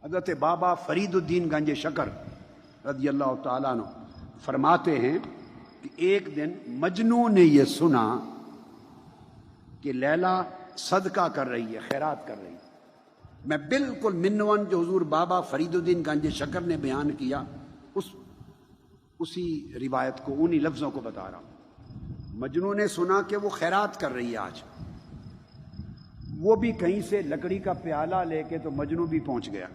حضرت بابا فرید الدین گنج شکر رضی اللہ تعالیٰ عنہ فرماتے ہیں کہ ایک دن مجنو نے یہ سنا کہ لیلا صدقہ کر رہی ہے، خیرات کر رہی ہے۔ میں بالکل منون جو حضور بابا فرید الدین گنج شکر نے بیان کیا اسی روایت کو، انہی لفظوں کو بتا رہا ہوں۔ مجنو نے سنا کہ وہ خیرات کر رہی ہے آج، وہ بھی کہیں سے لکڑی کا پیالہ لے کے، تو مجنو بھی پہنچ گیا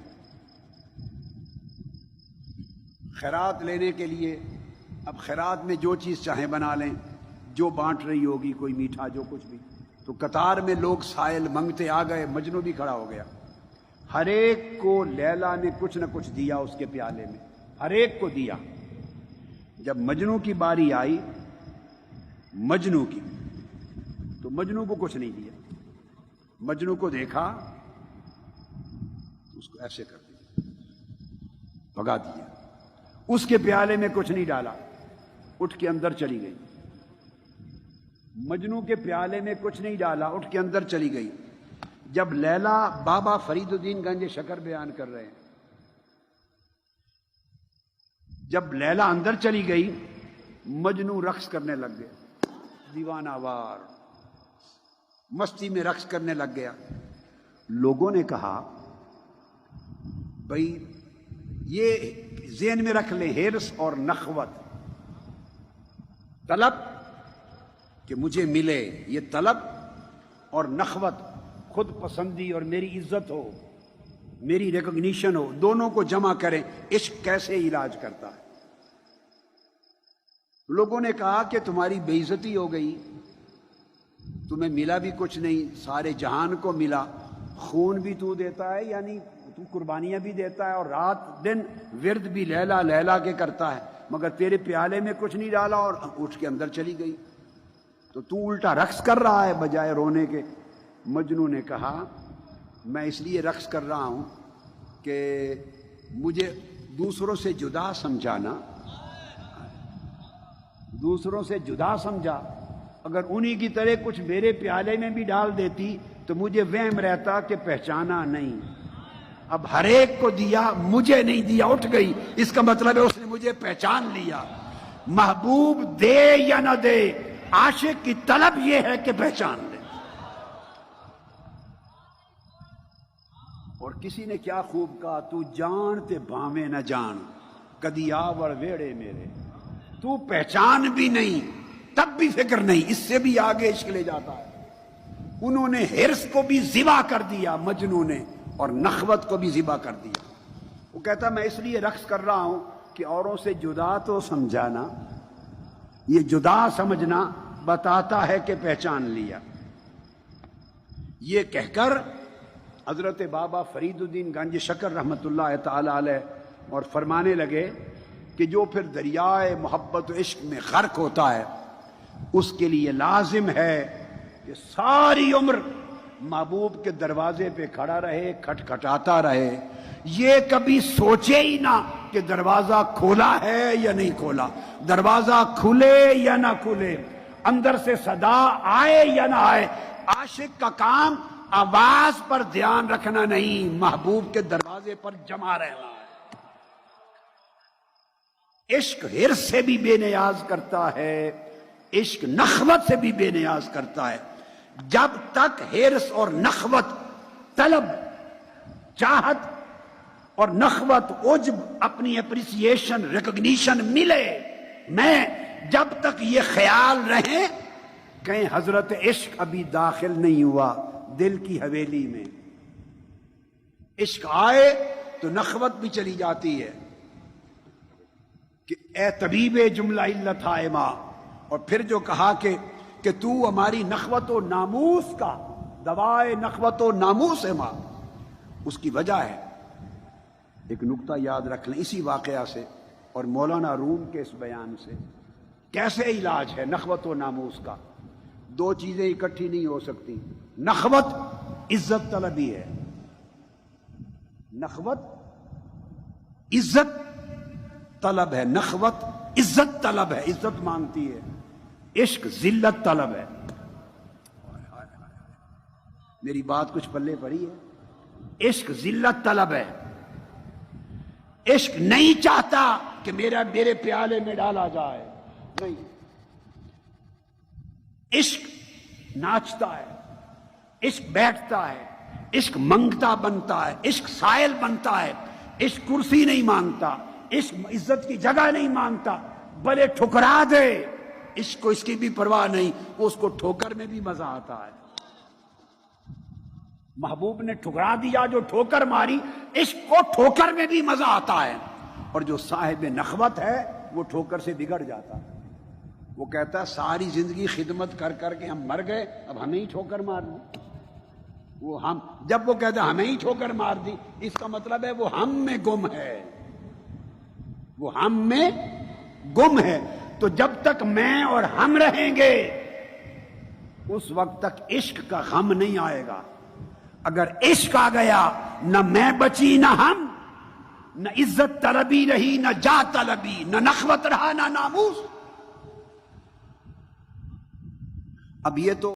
خیرات لینے کے لیے۔ اب خیرات میں جو چیز چاہیں بنا لیں، جو بانٹ رہی ہوگی، کوئی میٹھا جو کچھ بھی، تو قطار میں لوگ سائل منگتے آ گئے، مجنو بھی کھڑا ہو گیا۔ ہر ایک کو لیلا نے کچھ نہ کچھ دیا اس کے پیالے میں، ہر ایک کو دیا۔ جب مجنو کی باری آئی، مجنو کی، تو مجنو کو کچھ نہیں دیا۔ مجنو کو دیکھا تو اس کو ایسے کر دیا، بھگا دیا۔ اس کے پیالے میں کچھ نہیں ڈالا، اٹھ کے اندر چلی گئی۔ مجنو کے پیالے میں کچھ نہیں ڈالا، اٹھ کے اندر چلی گئی۔ جب لیلا، بابا فرید الدین گنج شکر بیان کر رہے ہیں، جب لیلا اندر چلی گئی، مجنو رقص کرنے لگ گیا، دیوانہ وار مستی میں رقص کرنے لگ گیا۔ لوگوں نے کہا بھئی یہ ذہن میں رکھ لیں، ہرس اور نخوت، طلب کہ مجھے ملے، یہ طلب، اور نخوت خود پسندی اور میری عزت ہو، میری ریکگنیشن ہو، دونوں کو جمع کریں۔ عشق کیسے علاج کرتا ہے؟ لوگوں نے کہا کہ تمہاری بے عزتی ہو گئی، تمہیں ملا بھی کچھ نہیں، سارے جہان کو ملا، خون بھی تو دیتا ہے، یعنی تو قربانیاں بھی دیتا ہے، اور رات دن ورد بھی لیلا لیلا کے کرتا ہے، مگر تیرے پیالے میں کچھ نہیں ڈالا اور اٹھ کے اندر چلی گئی، تو الٹا رقص کر رہا ہے بجائے رونے کے۔ مجنو نے کہا میں اس لیے رقص کر رہا ہوں کہ مجھے دوسروں سے جدا سمجھانا، دوسروں سے جدا سمجھا، اگر انہی کی طرح کچھ میرے پیالے میں بھی ڈال دیتی تو مجھے وہم رہتا کہ پہچانا نہیں۔ اب ہر ایک کو دیا، مجھے نہیں دیا، اٹھ گئی، اس کا مطلب ہے اس نے مجھے پہچان لیا۔ محبوب دے یا نہ دے، عاشق کی طلب یہ ہے کہ پہچان لے۔ اور کسی نے کیا خوب کہا، تو جان تے بھاویں نہ جان، کدی آور ویڑے میرے، تو پہچان بھی نہیں تب بھی فکر نہیں، اس سے بھی آگے عشق لے جاتا ہے۔ انہوں نے ہرس کو بھی ذبح کر دیا مجنو نے، اور نخوت کو بھی ذبح کر دیا۔ وہ کہتا میں اس لیے رقص کر رہا ہوں کہ اوروں سے جدا تو سمجھانا، یہ جدا سمجھنا بتاتا ہے کہ پہچان لیا۔ یہ کہہ کر حضرت بابا فرید الدین گنج شکر رحمۃ اللہ تعالی علیہ اور فرمانے لگے کہ جو پھر دریائے محبت و عشق میں غرق ہوتا ہے، اس کے لیے لازم ہے کہ ساری عمر محبوب کے دروازے پہ کھڑا رہے، کھٹکھٹاتا رہے، یہ کبھی سوچے ہی نہ کہ دروازہ کھولا ہے یا نہیں کھولا، دروازہ کھلے یا نہ کھلے، اندر سے صدا آئے یا نہ آئے۔ عاشق کا کام آواز پر دھیان رکھنا نہیں، محبوب کے دروازے پر جمع رہنا ہے۔ عشق ہرس سے بھی بے نیاز کرتا ہے، عشق نخوت سے بھی بے نیاز کرتا ہے۔ جب تک ہرس اور نخوت، طلب، چاہت اور نخوت، عجب، اپنی اپریسیشن، ریکگنیشن ملے، میں جب تک یہ خیال رہے کہیں حضرت عشق ابھی داخل نہیں ہوا دل کی حویلی میں، عشق آئے تو نخوت بھی چلی جاتی ہے کہ اے طبیب جملہ علت ہائے ماں، اور پھر جو کہا کہ تو ہماری نخوت و ناموس کا دوائے نخوت و ناموس ہے ماں، اس کی وجہ ہے۔ ایک نکتہ یاد رکھ لیں اسی واقعہ سے اور مولانا روم کے اس بیان سے، کیسے علاج ہے نخوت و ناموس کا۔ دو چیزیں اکٹھی نہیں ہو سکتی، نخوت عزت طلبی ہے، نخوت عزت طلب ہے، نخوت عزت طلب ہے، عزت مانگتی ہے، عشق ذلت طلب ہے۔ میری بات کچھ پلے پڑی ہے؟ عشق ذلت طلب ہے، عشق نہیں چاہتا کہ میرے پیالے میں ڈالا جائے، نہیں، عشق ناچتا ہے، عشق بیٹھتا ہے، عشق منگتا بنتا ہے، عشق سائل بنتا ہے، عشق کرسی نہیں مانگتا، عشق عزت کی جگہ نہیں مانگتا، بھلے ٹھکرا دے، عشق کو اس کی بھی پرواہ نہیں، اس کو ٹھوکر میں بھی مزہ آتا ہے۔ محبوب نے ٹھکرا دیا، جو ٹھوکر ماری، عشق کو ٹھوکر میں بھی مزہ آتا ہے، اور جو صاحب نخوت ہے وہ ٹھوکر سے بگڑ جاتا ہے۔ وہ کہتا ہے ساری زندگی خدمت کر کر کے ہم مر گئے، اب ہمیں ہی ٹھوکر مار دی۔ جب وہ کہتا ہے ہمیں ہی ٹھوکر مار دی، اس کا مطلب ہے وہ ہم میں گم ہے، وہ ہم میں گم ہے۔ تو جب تک میں اور ہم رہیں گے اس وقت تک عشق کا غم نہیں آئے گا۔ اگر عشق آ گیا، نہ میں بچی نہ ہم، نہ عزت طلبی رہی نہ جا طلبی، نہ نخوت رہا نہ ناموس۔ اب یہ تو